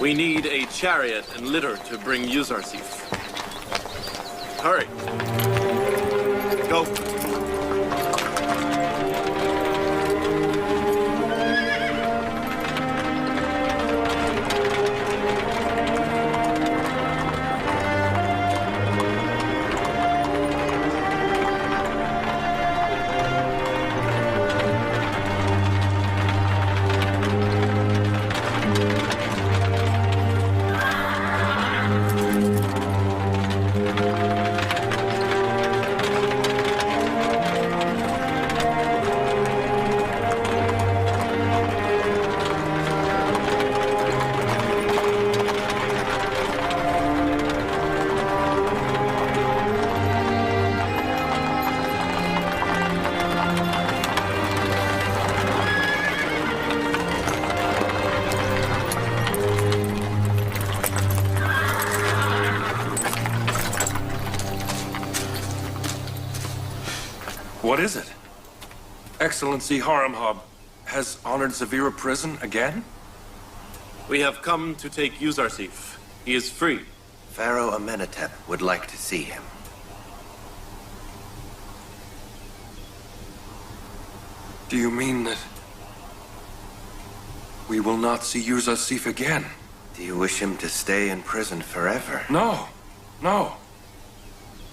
We need a chariot and litter to bring Yuzarsif. Hurry. Go. What is it? Excellency Haramhab has honored Zavira prison again? We have come to take Yuzarsif. He is free. Pharaoh Amenhotep would like to see him. Do you mean that we will not see Yuzarsif again? Do you wish him to stay in prison forever? No, no.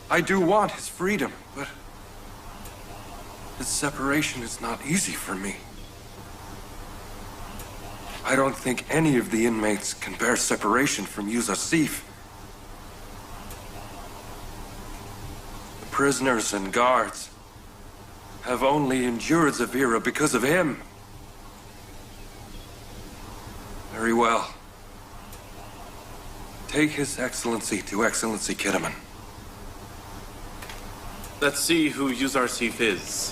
I do want his freedom, but this separation is not easy for me. I don't think any of the inmates can bear separation from Yuzarsif. The prisoners and guards have only endured Zavira because of him. Very well. Take His Excellency to Excellency Kiddaman. Let's see who Yuzarsif is.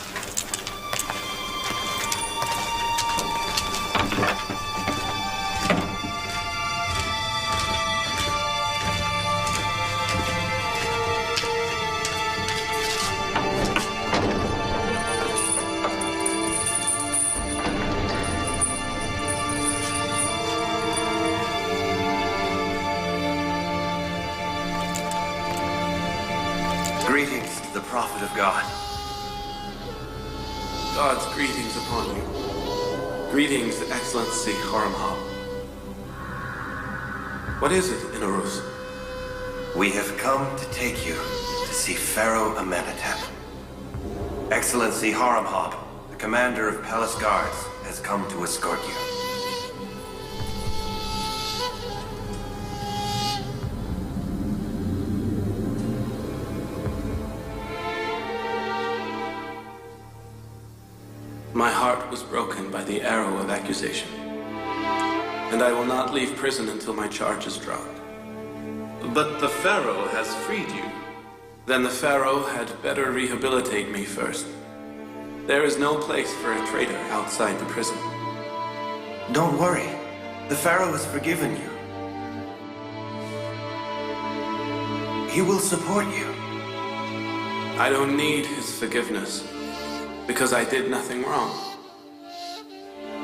Greetings to the prophet of God. God's greetings upon you. Greetings, Excellency Haramhab. What is it, Inarus? We have come to take you to see Pharaoh Amenhotep. Excellency Haramhab, the commander of palace guards, has come to escort you. My heart was broken by the arrow of accusation, and I will not leave prison until my charge is dropped. But the Pharaoh has freed you. Then the Pharaoh had better rehabilitate me first. There is no place for a traitor outside the prison. Don't worry. The Pharaoh has forgiven you. He will support you. I don't need his forgiveness, because I did nothing wrong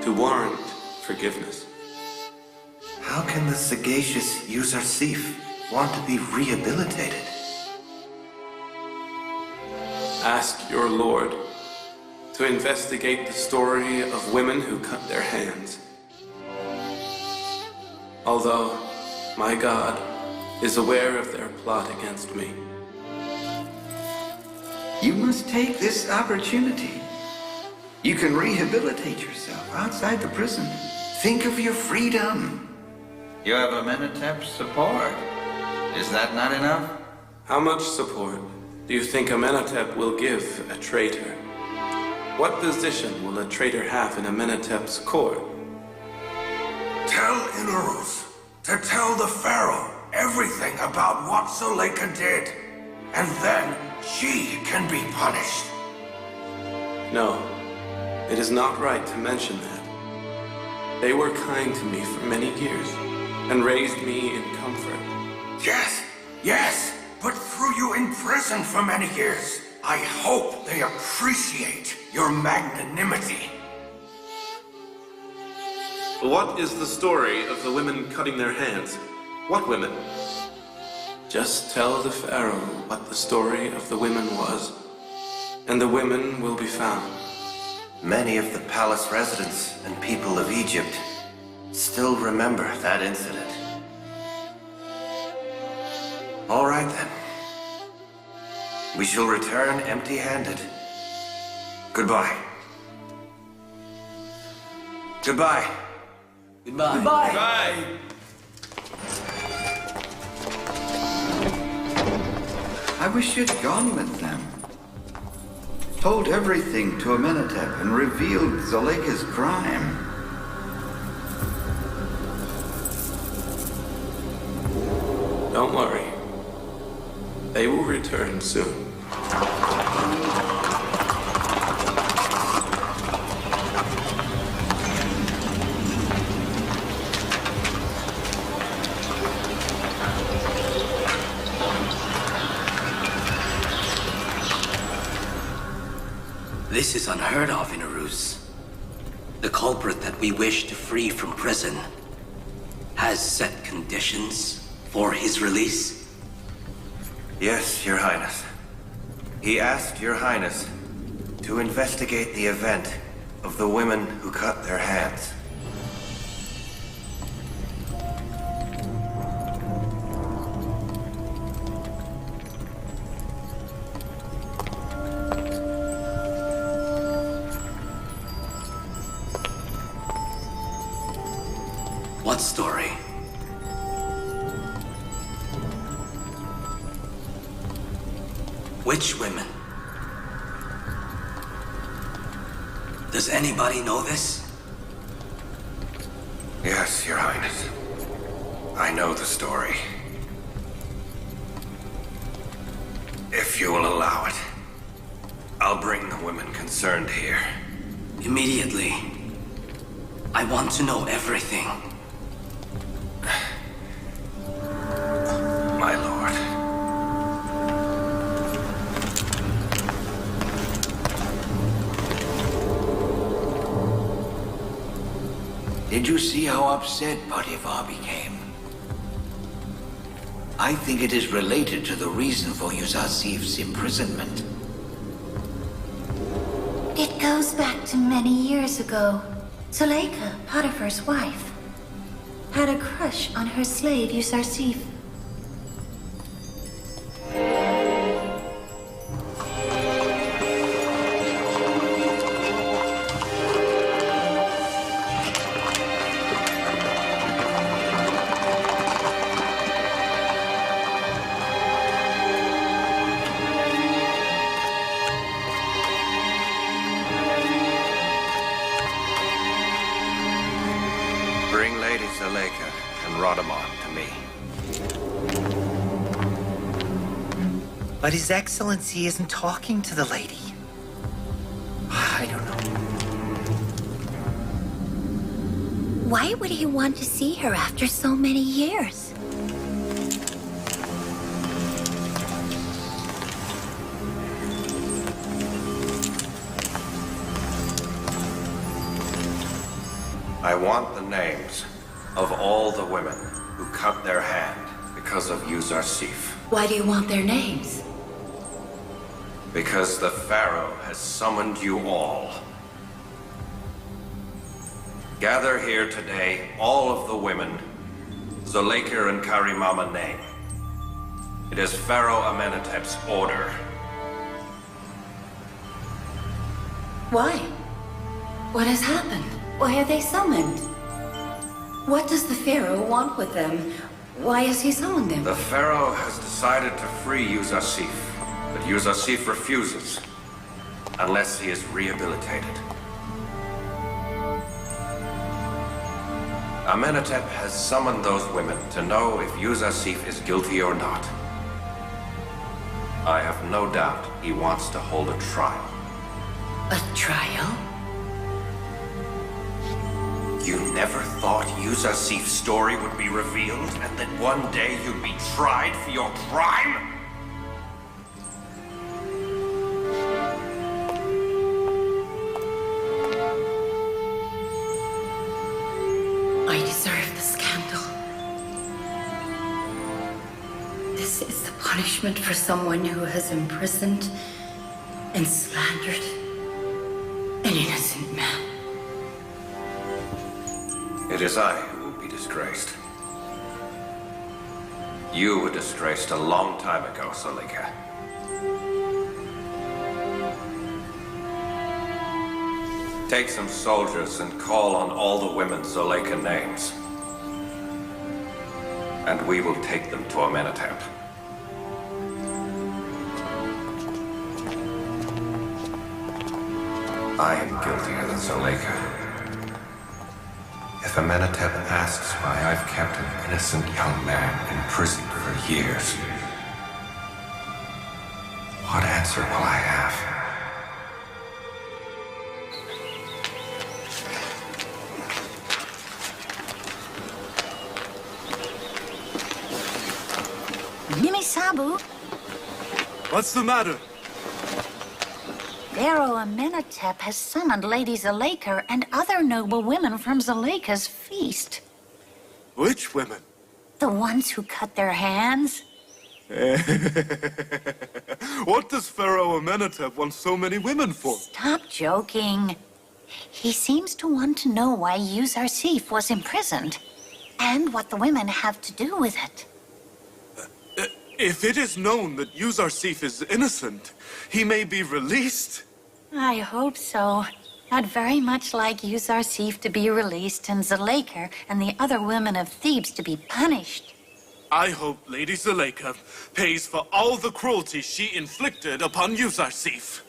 to warrant forgiveness. How can the sagacious Yuzarsif want to be rehabilitated? Ask your lord to investigate the story of women who cut their hands. Although my God is aware of their plot against me. You must take this opportunity. You can rehabilitate yourself outside the prison. Think of your freedom. You have Amenhotep's support. Is that not enough? How much support do you think Amenhotep will give a traitor? What position will a traitor have in Amenhotep's court? Tell Inarus to tell the Pharaoh everything about what Zuleika did, and then she can be punished. No, it is not right to mention that. They were kind to me for many years and raised me in comfort. Yes, but threw you in prison for many years. I hope they appreciate your magnanimity. What is the story of the women cutting their hands? What women? Just tell the Pharaoh what the story of the women was, and the women will be found. Many of the palace residents and people of Egypt still remember that incident. All right then. We shall return empty-handed. Goodbye. Goodbye. Goodbye. Goodbye! I wish you'd gone with them. Told everything to Amenhotep and revealed Zuleika's crime. Don't worry. They will return soon. This is unheard of in Arus. The culprit that we wish to free from prison has set conditions for his release. Yes, Your Highness. He asked Your Highness to investigate the event of the women who cut their hands. What story? Which women? Does anybody know this? Yes, Your Highness. I know the story. If you will allow it, I'll bring the women concerned here. Immediately. I want to know everything. My lord. Did you see how upset Potiphar became? I think it is related to the reason for Yusasif's imprisonment. It goes back to many years ago. Zuleika, Potiphar's wife, had a crush on her slave Yusasif. Bring Lady Zuleika and Rhodamon to me. But His Excellency isn't talking to the lady. I don't know. Why would he want to see her after so many years? I want the names of all the women who cut their hand because of Yusasif. Why do you want their names? Because the Pharaoh has summoned you all. Gather here today all of the women Zuleika and Karimama name. It is Pharaoh Amenhotep's order. Why? What has happened? Why are they summoned? What does the Pharaoh want with them? Why has he summoned them? The Pharaoh has decided to free Yusasif, but Yusasif refuses unless he is rehabilitated. Amenhotep has summoned those women to know if Yusasif is guilty or not. I have no doubt he wants to hold a trial. A trial? You never thought Yusasif's story would be revealed and that one day you'd be tried for your crime? punishment for someone who has imprisoned and slandered an innocent man. It is I who will be disgraced. You were disgraced a long time ago, Zuleika. Take some soldiers and call on all the women Zuleika names. And we will take them to Amenhotep. I am guiltier than Zuleika. If Amenhotep asks why I've kept an innocent young man in prison for years, what answer will I have? Sabu, What's the matter? Pharaoh Amenhotep has summoned Lady Zuleika and other noble women from Zuleika's feast. Which women? The ones who cut their hands. What does Pharaoh Amenhotep want so many women for? Stop joking. He seems to want to know why Yuzarsif was imprisoned and what the women have to do with it. If it is known that Yuzarsif is innocent, he may be released. I hope so. I'd very much like Yuzarsif to be released and Zuleika and the other women of Thebes to be punished. I hope Lady Zuleika pays for all the cruelty she inflicted upon Yuzarsif.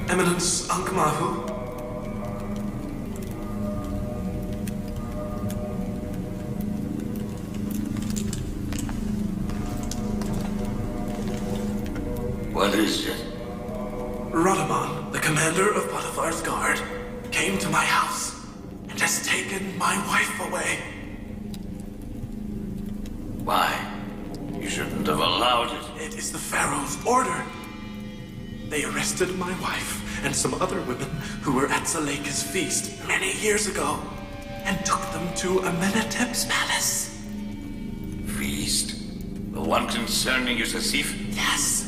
Eminence Ankh-Mahu? What is it? Radaman, the commander of Potiphar's guard, came to my house and has taken my wife away. Why? You shouldn't have allowed it. It is the Pharaoh's order. They arrested my wife and some other women who were at Zuleika's feast many years ago and took them to Amenhotep's palace. Feast? The one concerning Yuzarsif? Yes.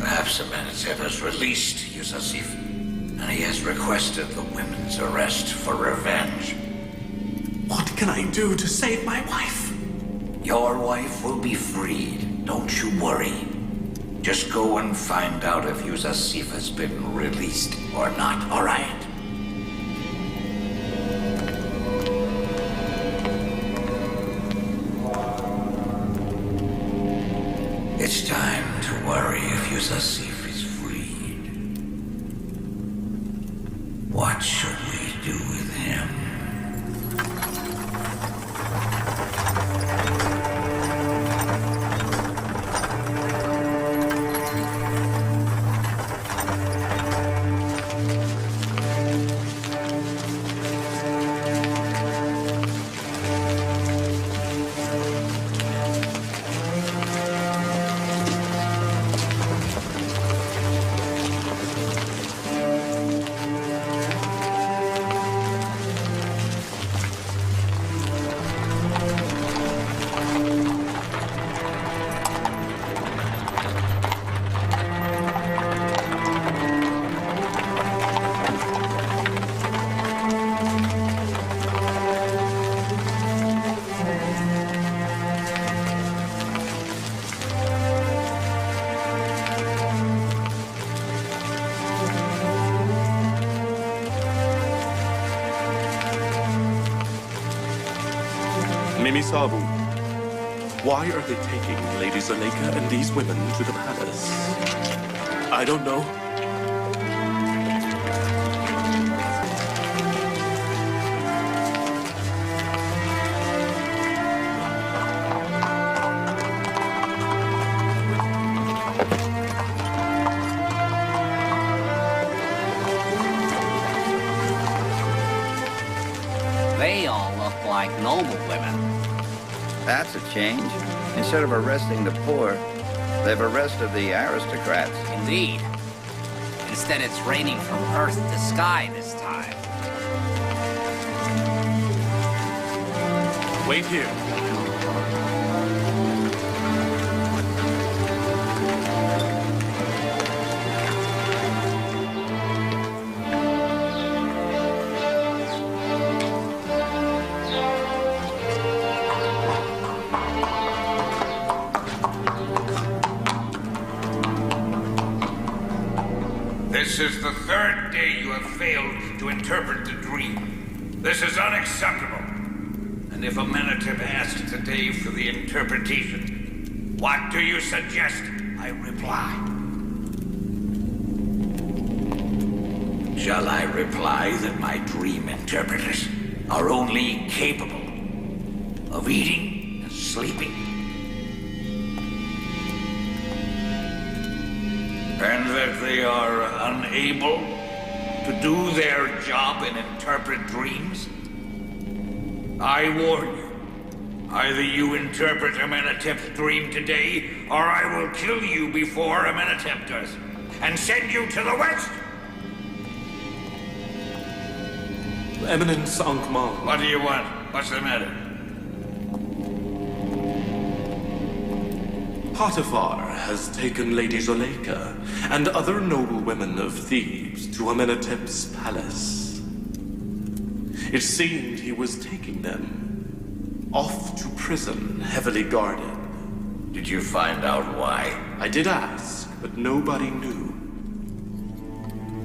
Perhaps Amenhotep has released Yuzarsif, and he has requested the women's arrest for revenge. What can I do to save my wife? Your wife will be freed, don't you worry. Just go and find out if Yuzarsif has been released or not, all right? It's time to worry if Yuzarsif is freed. What should we do with him? Sabu, why are they taking Lady Zuleika and these women to the palace? I don't know. noble women. That's a change. Instead of arresting the poor, they've arrested the aristocrats. Indeed. Instead, it's raining from earth to sky this time. Wait here. This is the third day you have failed to interpret the dream. This is unacceptable. And if Amenhotep asks today for the interpretation, what do you suggest I reply? Shall I reply that my dream interpreters are only capable of eating and sleeping? And that they are unable to do their job and interpret dreams? I warn you, either you interpret Amenhotep's dream today, or I will kill you before Amenhotep does, and send you to the west! Eminence Ankh-Morpork. What do you want? What's the matter? Potiphar has taken Lady Zuleika and other noble women of Thebes to Amenhotep's palace. It seemed he was taking them off to prison, heavily guarded. Did you find out why? I did ask, but nobody knew.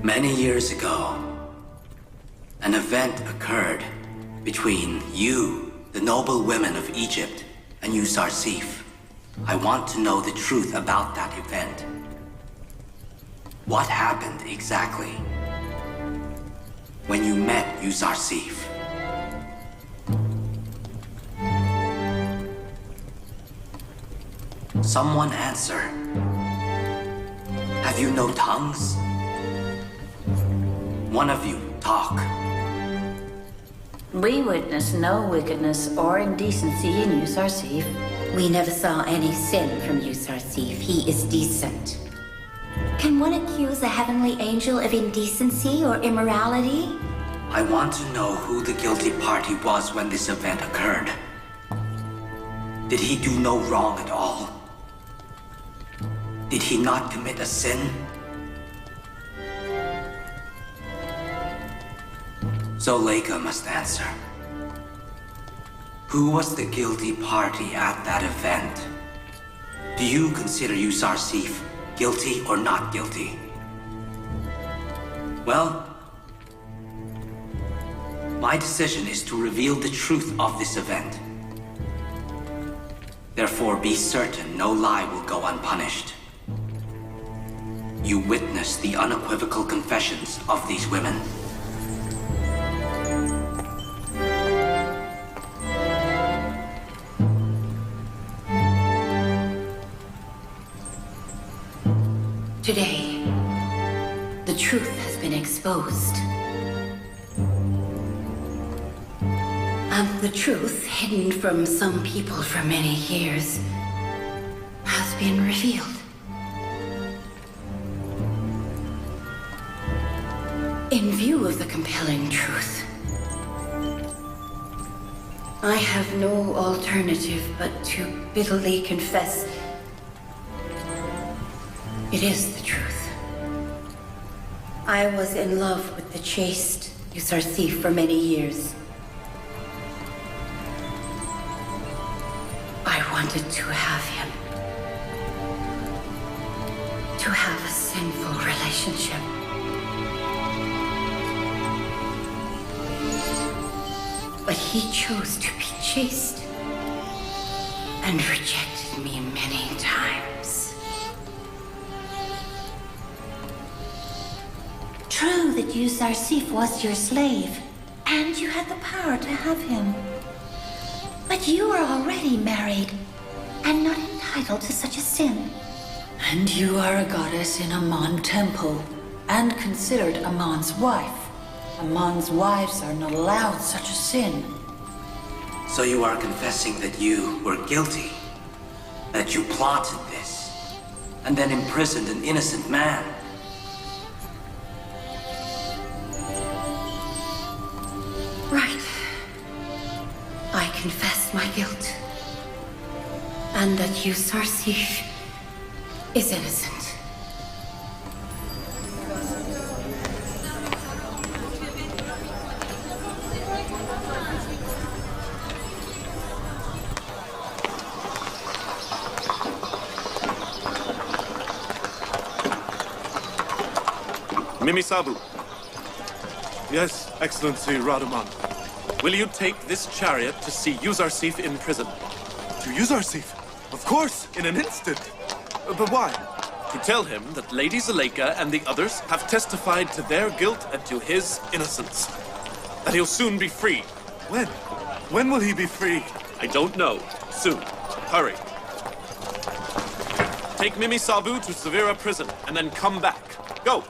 Many years ago, an event occurred between you, the noble women of Egypt, and Usarsif. I want to know the truth about that event. What happened exactly when you met Usarsif? Someone answer. Have you no tongues? One of you talk. We witness no wickedness or indecency in Usarsif. We never saw any sin from Usarsif. He is decent. Can one accuse a heavenly angel of indecency or immorality? I want to know who the guilty party was when this event occurred. Did he do no wrong at all? Did he not commit a sin? Zuleika must answer. Who was the guilty party at that event? Do you consider Usarsif guilty or not guilty? Well, my decision is to reveal the truth of this event. Therefore, be certain no lie will go unpunished. You witnessed the unequivocal confessions of these women. Today, the truth has been exposed. And the truth, hidden from some people for many years, has been revealed. In view of the compelling truth, I have no alternative but to bitterly confess it is the truth. I was in love with the chaste Usarsif for many years. I wanted to have him. To have a sinful relationship. But he chose to be chaste and rejected me many times. True that Usarsif was your slave, and you had the power to have him. But you were already married, and not entitled to such a sin. And you are a goddess in Amun temple, and considered Amun's wife. Amun's wives are not allowed such a sin. So you are confessing that you were guilty? That you plotted this, and then imprisoned an innocent man? Right. I confess my guilt. And that Sarsif is innocent. Mimisabu. Yes, Excellency Radoman. Will you take this chariot to see Yuzarsif in prison? To Yuzarsif? Of course, in an instant. But why? To tell him that Lady Zuleika and the others have testified to their guilt and to his innocence. That he'll soon be free. When? When will he be free? I don't know. Soon. Hurry. Take Mimisabu to Severa prison and then come back. Go!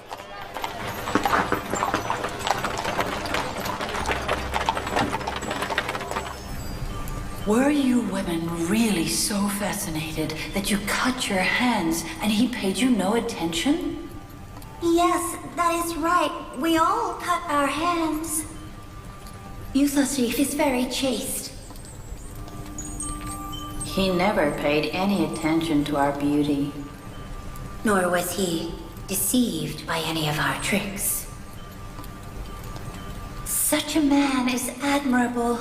Were you women really so fascinated that you cut your hands and he paid you no attention? Yes, that is right. We all cut our hands. Yuzarsif is very chaste. He never paid any attention to our beauty. Nor was he deceived by any of our tricks. Such a man is admirable.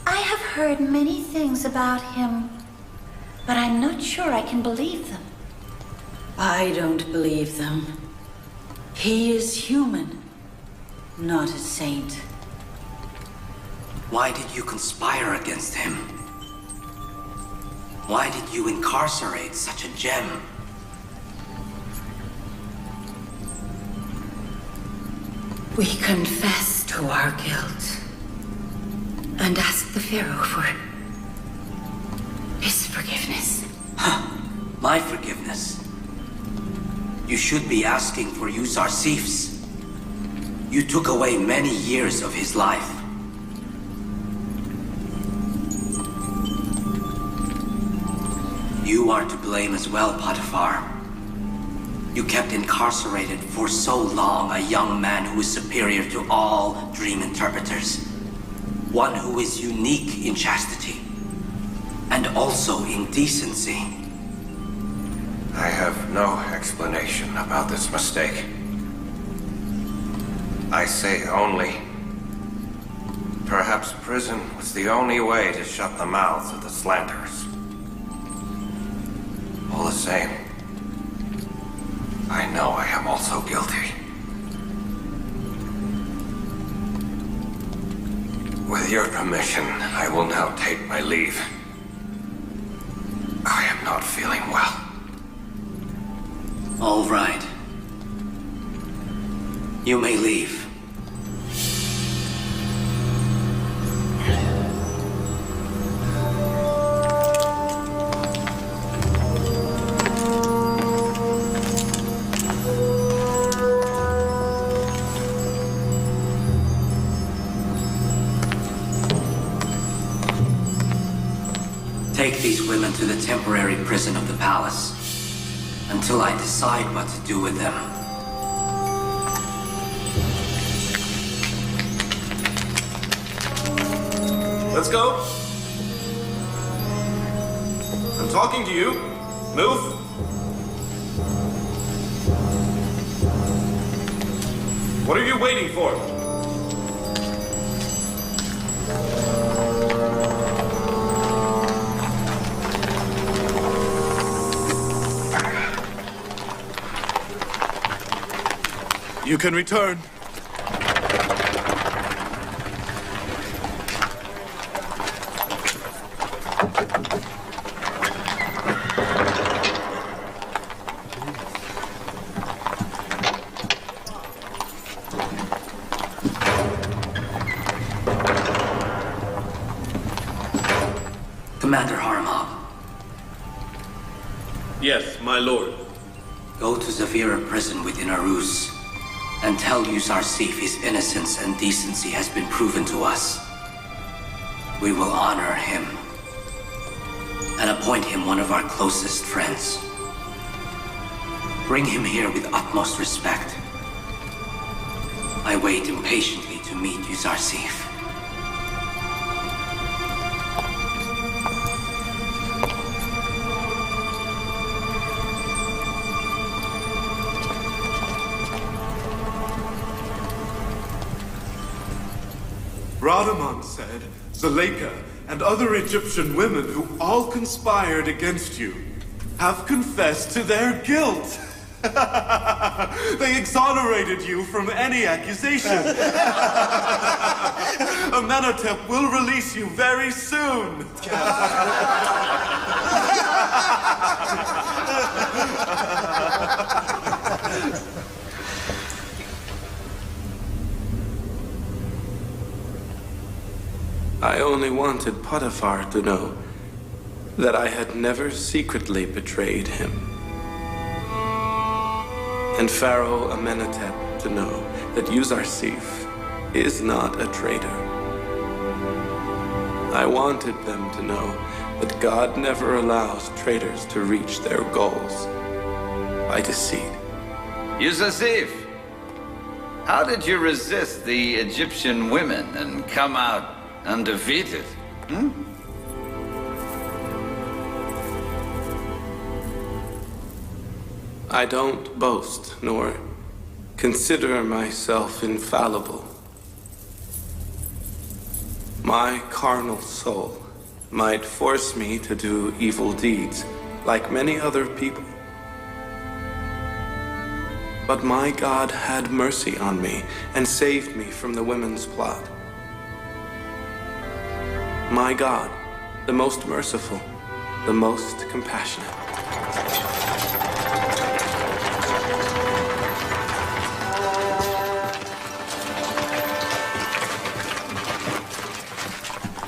I have heard many things about him, but I'm not sure I can believe them. I don't believe them. He is human, not a saint. Why did you conspire against him? Why did you incarcerate such a gem? We confess to our guilt and ask the Pharaoh for his forgiveness. My forgiveness? You should be asking for Yuzarsif's. You took away many years of his life. You are to blame as well, Potiphar. You kept incarcerated for so long a young man who is superior to all dream interpreters. One who is unique in chastity, and also in decency. I have no explanation about this mistake. I say only, perhaps prison was the only way to shut the mouths of the slanderers. All the same, I know I am also guilty. With your permission, I will now take my leave. I am not feeling well. All right. You may leave. Take these women to the temporary prison of the palace until I decide what to do with them. Let's go. I'm talking to you. Move. What are you waiting for? You can return. Commander Harmab. Yes, my lord. Go to Zavira prison within Arus and tell Yuzarsif his innocence and decency has been proven to us. We will honor him and appoint him one of our closest friends. Bring him here with utmost respect. I wait impatiently to meet you, Zarsif. Radaman said, Zuleika and other Egyptian women who all conspired against you have confessed to their guilt. They exonerated you from any accusation. Amenhotep will release you very soon. I only wanted Potiphar to know that I had never secretly betrayed him. And Pharaoh Amenhotep to know that Yuzarsif is not a traitor. I wanted them to know that God never allows traitors to reach their goals by deceit. Yuzarsif, how did you resist the Egyptian women and come out undefeated? I don't boast, nor consider myself infallible. My carnal soul might force me to do evil deeds, like many other people. But my God had mercy on me and saved me from the women's plot. My God, the most merciful, the most compassionate.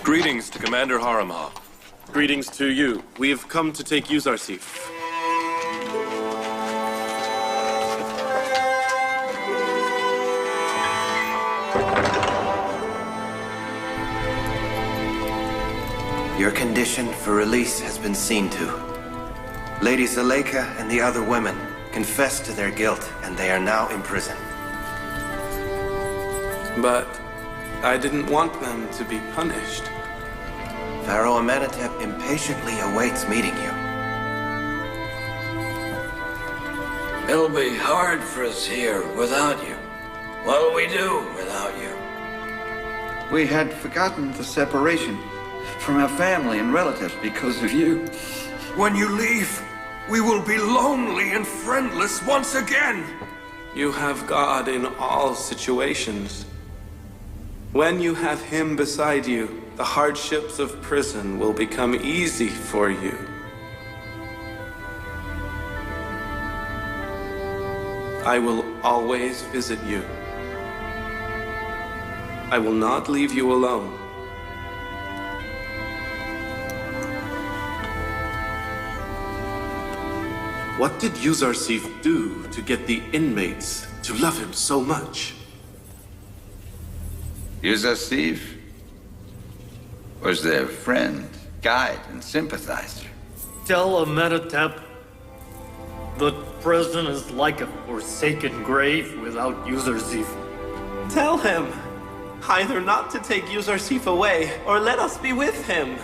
Greetings to Commander Haramha. Greetings to you. We've come to take Yuzarsif. Your condition for release has been seen to. Lady Zuleika and the other women confessed to their guilt, and they are now in prison. But I didn't want them to be punished. Pharaoh Amenhotep impatiently awaits meeting you. It'll be hard for us here without you. What'll we do without you? We had forgotten the separation from our family and relatives because of you. When you leave, we will be lonely and friendless once again. You have God in all situations. When you have Him beside you, the hardships of prison will become easy for you. I will always visit you. I will not leave you alone. What did Yuzarsif do to get the inmates to love him so much? Yuzarsif was their friend, guide, and sympathizer. Tell Amenhotep the prison is like a forsaken grave without Yuzarsif. Tell him either not to take Yuzarsif away or let us be with him.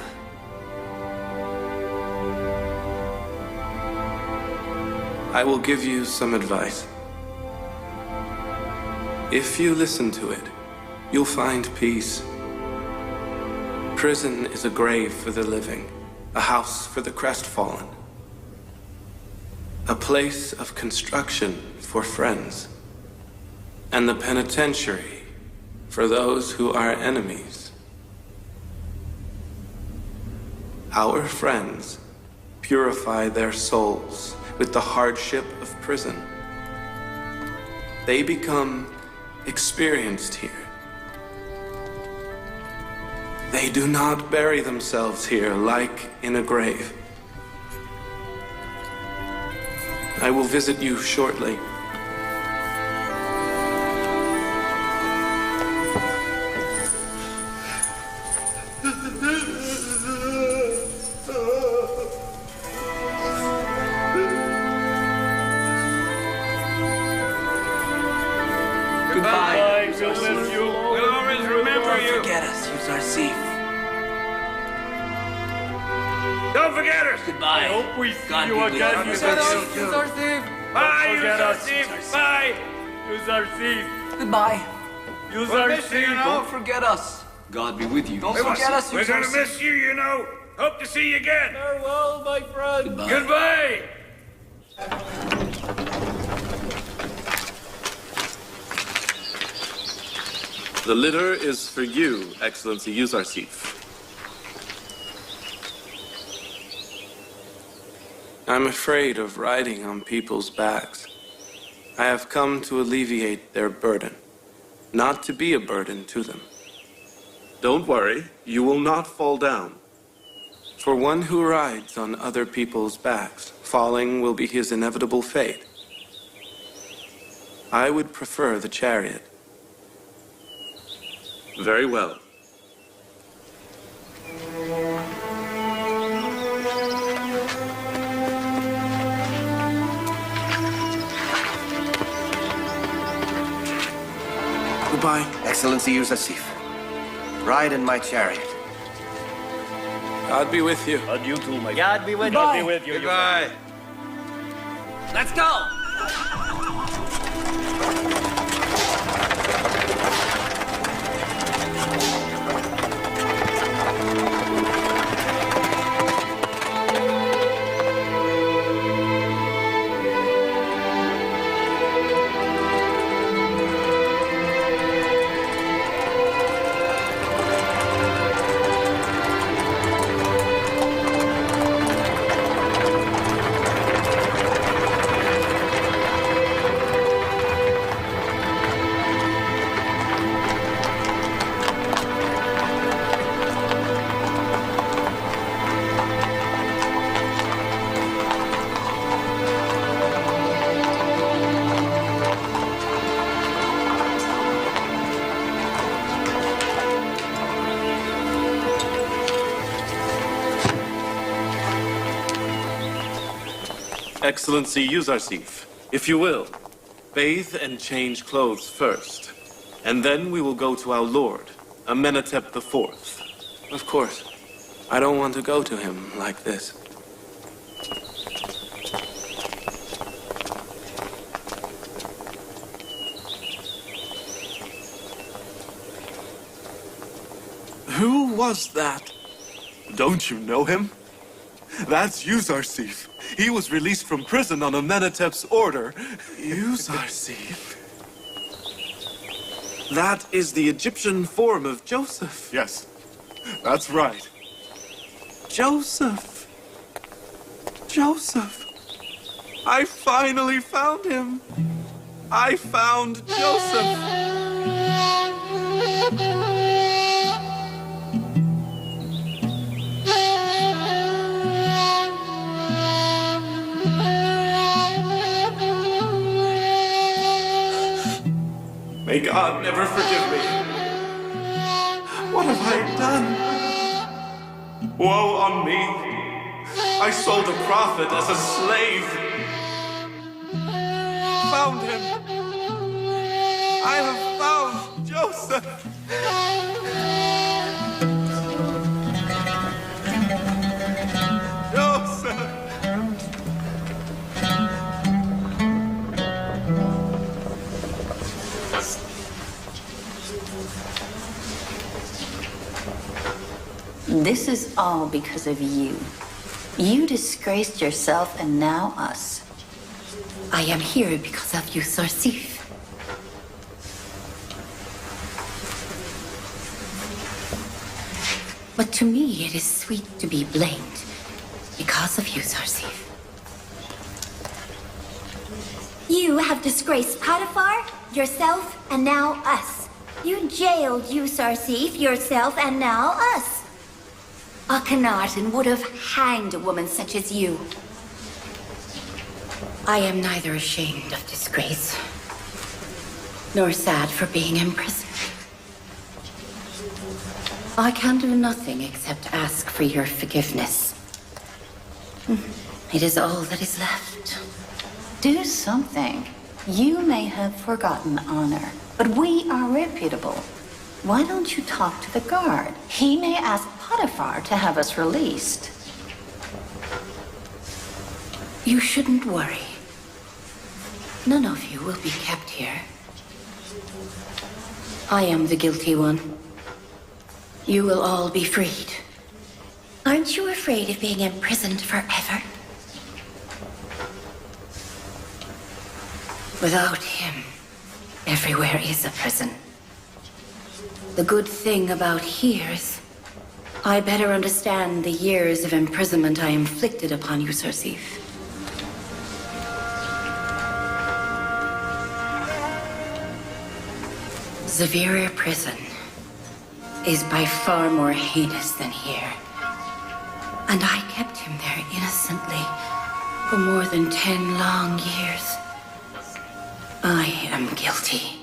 I will give you some advice. If you listen to it, you'll find peace. Prison is a grave for the living, a house for the crestfallen, a place of construction for friends, and the penitentiary for those who are enemies. Our friends purify their souls with the hardship of prison. They become experienced here. They do not bury themselves here like in a grave. I will visit you shortly. Don't forget us. Goodbye. I hope we see God you be with again, you. Yuzarsif. Bye, forget us. Yuzarsif. Bye. Yuzarsif. Goodbye. We'll miss you, you know. Don't forget us. God be with you. Don't forget us, We're gonna Yuzarsif. miss you, you know. Hope to see you again. Farewell, my friend. Goodbye. The litter is for you, Excellency Yuzarsif. I'm afraid of riding on people's backs. I have come to alleviate their burden, not to be a burden to them. Don't worry, you will not fall down. For one who rides on other people's backs, falling will be his inevitable fate. I would prefer the chariot. Very well. Goodbye. Excellency Yuzarsif, ride in my chariot. God be with you. And you too, my God be with God you. be with you. Goodbye. Let's go. Excellency Yuzarsif, if you will, bathe and change clothes first, and then we will go to our lord, Amenhotep IV. Of course, I don't want to go to him like this. Who was that? Don't you know him? That's Yuzarsif. He was released from prison on Amenhotep's order. Yuzarsif? That is the Egyptian form of Joseph. Yes, that's right. Joseph! Joseph! I finally found him! I found Joseph! May God never forgive me. What have I done? Woe on me. I sold a prophet as a slave. Found him. I have found Joseph. Joseph. This is all because of you. You disgraced yourself and now us. I am here because of you, Yuzarsif. But to me, it is sweet to be blamed because of you, Yuzarsif. You have disgraced Potiphar, yourself, and now us. You jailed Yuzarsif, yourself, and now us. Akhenaten would have hanged a woman such as you. I am neither ashamed of disgrace, nor sad for being imprisoned. I can do nothing except ask for your forgiveness. It is all that is left. Do something. You may have forgotten honor, but we are reputable. Why don't you talk to the guard? He may ask Potiphar to have us released. You shouldn't worry. None of you will be kept here. I am the guilty one. You will all be freed. Aren't you afraid of being imprisoned forever? Without him, everywhere is a prison. The good thing about here is I better understand the years of imprisonment I inflicted upon you, Cersei. Severer prison is by far more heinous than here. And I kept him there innocently for more than 10 long years. I am guilty.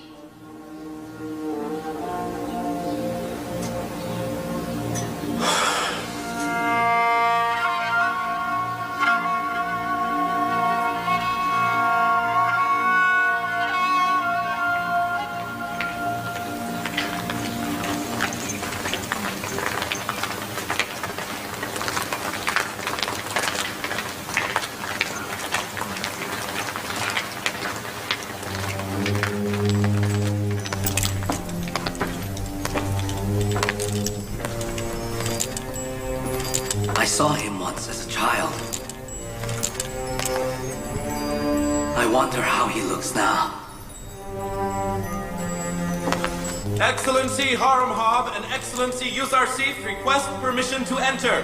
I saw him once as a child. I wonder how he looks now. Excellency Harumhab and Excellency Yuzarsif request permission to enter.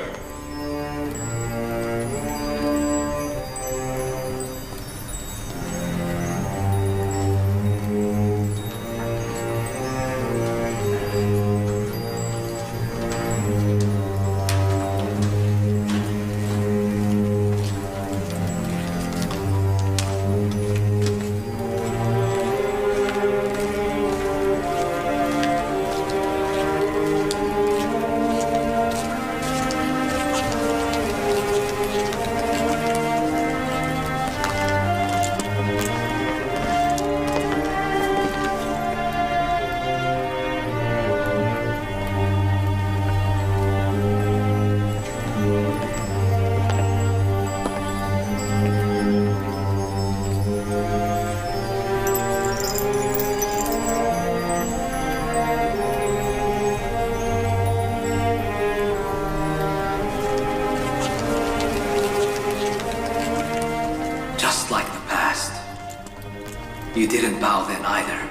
You didn't bow then either.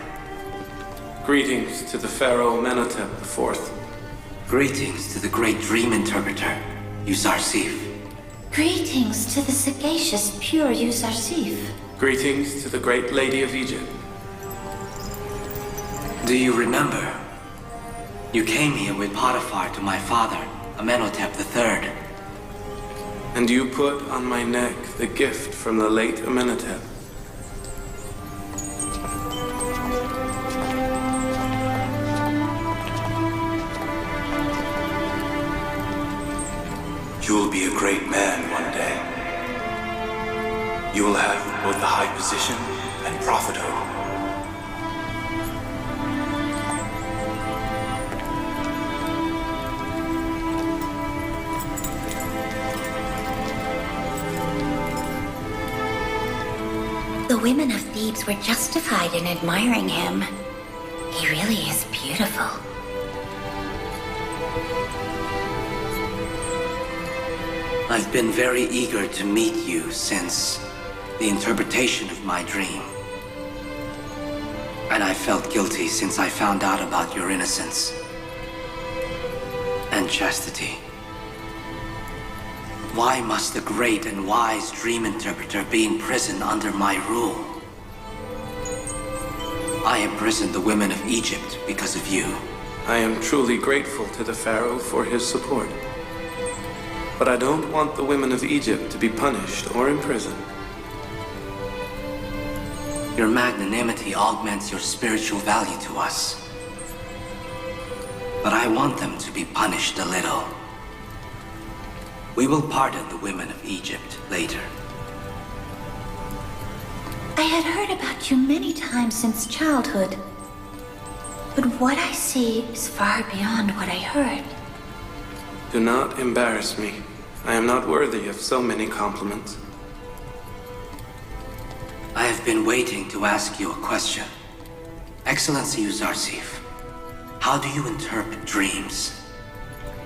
Greetings to the Pharaoh Amenhotep IV. Greetings to the great dream interpreter, Yuzarsif. Greetings to the sagacious, pure Yuzarsif. Greetings to the great lady of Egypt. Do you remember? You came here with Potiphar to my father, Amenhotep III. And you put on my neck the gift from the late Amenhotep. You will be a great man one day. You will have both the high position and prophethood. The women of Thebes were justified in admiring him. He really is beautiful. I've been very eager to meet you since the interpretation of my dream. And I felt guilty since I found out about your innocence and chastity. Why must the great and wise dream interpreter be in prison under my rule? I imprisoned the women of Egypt because of you. I am truly grateful to the Pharaoh for his support. But I don't want the women of Egypt to be punished or imprisoned. Your magnanimity augments your spiritual value to us. But I want them to be punished a little. We will pardon the women of Egypt later. I had heard about you many times since childhood. But what I see is far beyond what I heard. Do not embarrass me. I am not worthy of so many compliments. I have been waiting to ask you a question. Excellency Uzarsif, how do you interpret dreams?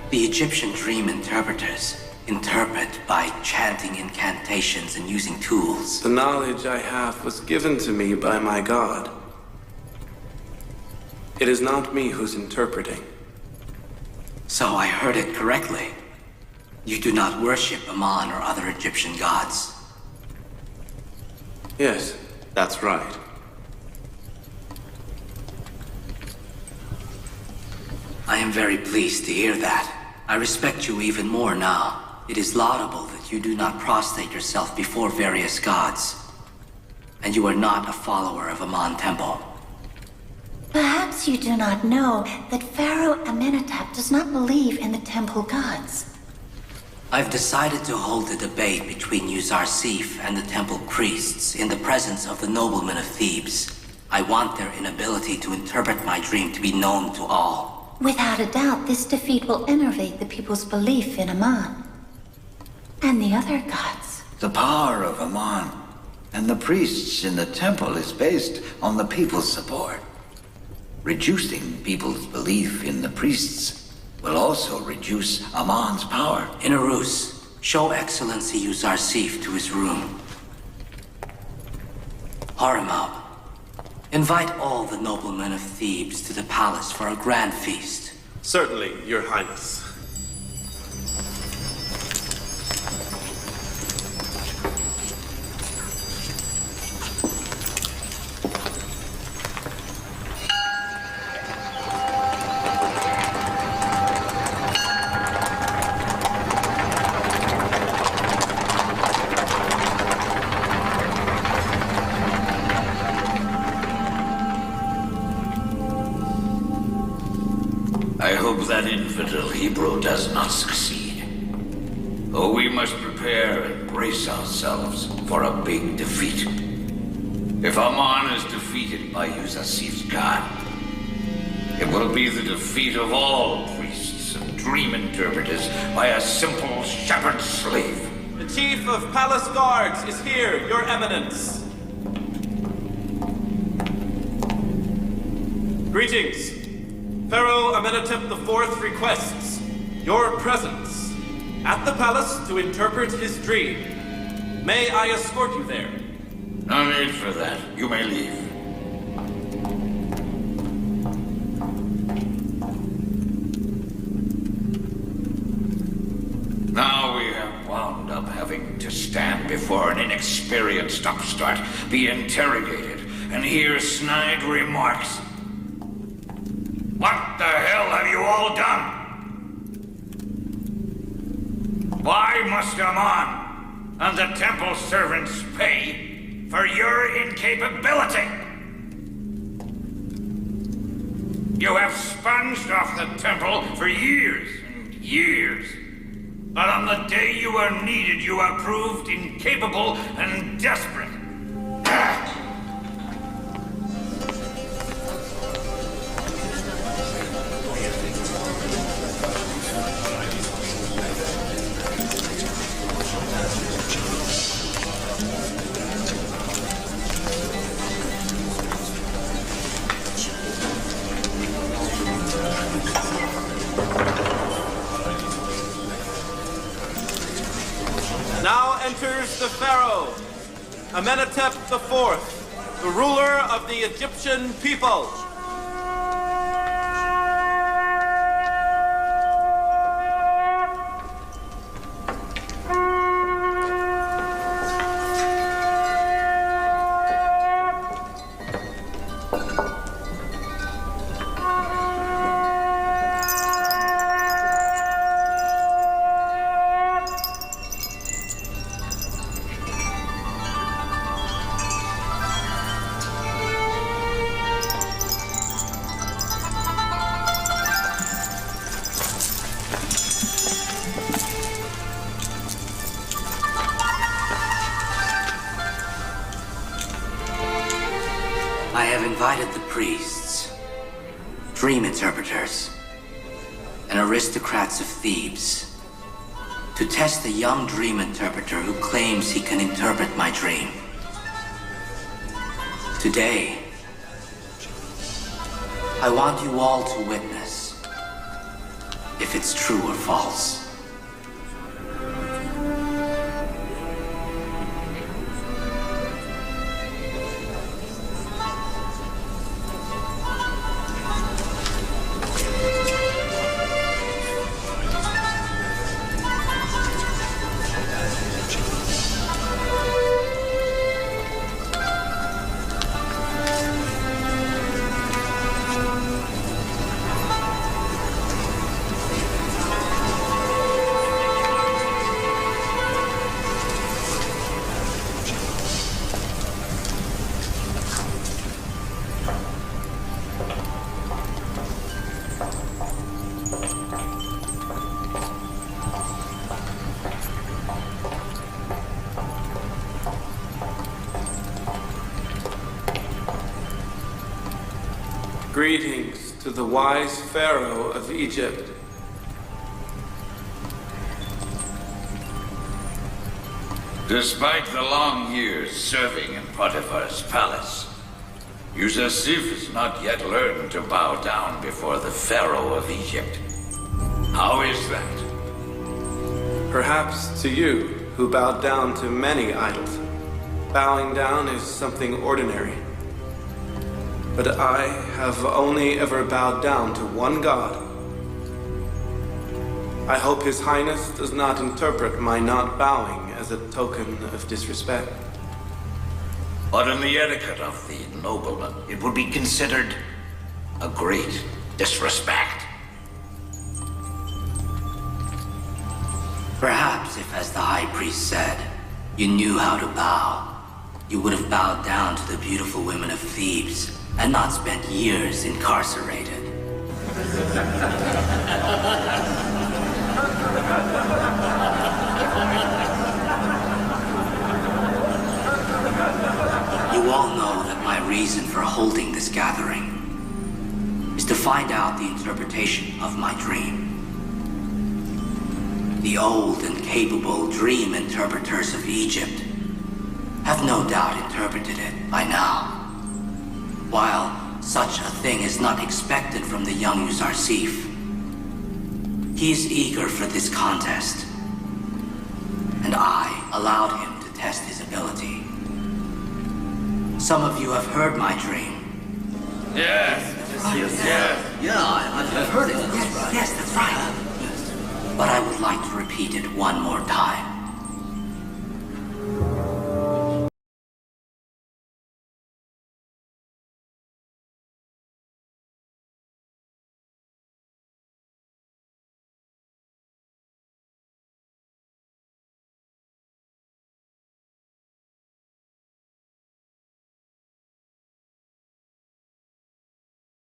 The Egyptian dream interpreters interpret by chanting incantations and using tools. The knowledge I have was given to me by my god. It is not me who's interpreting. So I heard it correctly. You do not worship Amun or other Egyptian gods. Yes, that's right. I am very pleased to hear that. I respect you even more now. It is laudable that you do not prostrate yourself before various gods. And you are not a follower of Amun Temple. Perhaps you do not know that Pharaoh Amenhotep does not believe in the temple gods. I've decided to hold a debate between Uzarsif and the temple priests in the presence of the noblemen of Thebes. I want their inability to interpret my dream to be known to all. Without a doubt, this defeat will enervate the people's belief in Amun and the other gods. The power of Amun and the priests in the temple is based on the people's support. Reducing people's belief in the priests will also reduce Amun's power. Inarus, show Excellency Uzarsif to his room. Haramab, invite all the noblemen of Thebes to the palace for a grand feast. Certainly, Your Highness. I hope that infidel Hebrew does not succeed. Oh, we must prepare and brace ourselves for a big defeat. If Amun is defeated by Uzarsif's god, it will be the defeat of all priests and dream interpreters by a simple shepherd slave. The Chief of Palace Guards is here, Your Eminence. Greetings. Pharaoh Amenhotep IV requests your presence at the palace to interpret his dream. May I escort you there? No need for that. You may leave. Now we have wound up having to stand before an inexperienced upstart, be interrogated, and hear snide remarks. What the hell have you all done? Why must Amun and the temple servants pay for your incapability? You have sponged off the temple for years and years. But on the day you were needed, you have proved incapable and desperate. Now enters the Pharaoh, Amenhotep IV, the ruler of the Egyptian people. I have invited the priests, dream interpreters, and aristocrats of Thebes to test a young dream interpreter who claims he can interpret my dream. Today, I want you all to witness if it's true or false. Greetings to the wise Pharaoh of Egypt. Despite the long years serving in Potiphar's palace, Yusuf has not yet learned to bow down before the Pharaoh of Egypt. How is that? Perhaps to you, who bowed down to many idols, bowing down is something ordinary. But I have only ever bowed down to one God. I hope His Highness does not interpret my not bowing as a token of disrespect. But in the etiquette of the nobleman, it would be considered a great disrespect. Perhaps if, as the High Priest said, you knew how to bow, you would have bowed down to the beautiful women of Thebes and not spent years incarcerated. You all know that my reason for holding this gathering is to find out the interpretation of my dream. The old and capable dream interpreters of Egypt have no doubt interpreted it by now. While such a thing is not expected from the young Yuzarsif, he is eager for this contest, and I allowed him to test his ability. Some of you have heard my dream. Yes. I've heard it. Yes, that's right. But I would like to repeat it one more time.